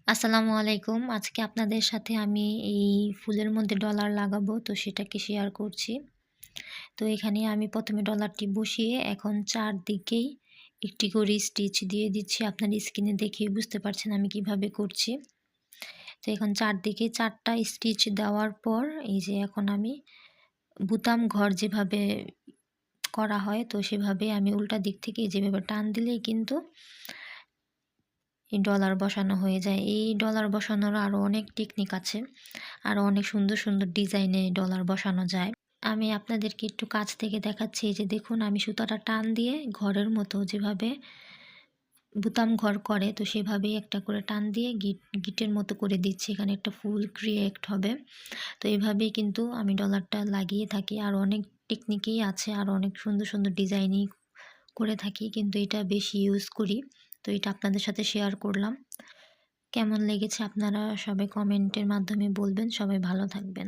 আসসালামু আলাইকুম। আজকে আপনাদের সাথে আমি এই ফুলের মধ্যে ডলার লাগাবো, তো সেটাকে শেয়ার করছি। তো এখানে আমি ১ম এ ডলারটি বসিয়ে এখন চারদিকেই একটি করে স্টিচ দিয়ে দিচ্ছি। আপনার স্ক্রিনে দেখেই বুঝতে পারছেন আমি কিভাবে করছি। তো এখন চারদিকে ৪ টা স্টিচ দেওয়ার পর এই যে এখন আমি বুতাম ঘর যেভাবে করা হয়, তো সেভাবে আমি উল্টা দিক থেকে যেভাবে টান দিলেই কিন্তু এই ডলার বসানো হয়ে যায়। এই ডলার বসানোর আরও অনেক টেকনিক আছে। আরও অনেক সুন্দর, সুন্দর ডিজাইনে ডলার বসানো যায়। আমি আপনাদেরকে একটু কাছ থেকে দেখাচ্ছি। এই যে দেখুন আমি সুতাটা টান দিয়ে ঘরের মতো যেভাবে বুতাম ঘর করে, তো সেভাবেই একটা করে টান দিয়ে গিটের মতো করে দিচ্ছি। এখানে একটা ফুল ক্রিয়েট হবে। তো এভাবেই কিন্তু আমি ডলারটা লাগিয়ে থাকি। আরও অনেক টেকনিকেই আছে, আরও অনেক সুন্দর, সুন্দর ডিজাইনই করে থাকি, কিন্তু এটা বেশি ইউজ করি। তো এটা আপনাদের সাথে শেয়ার করলাম। কেমন লেগেছে আপনারা সবাই কমেন্টের মাধ্যমে বলবেন। সবাই ভালো থাকবেন।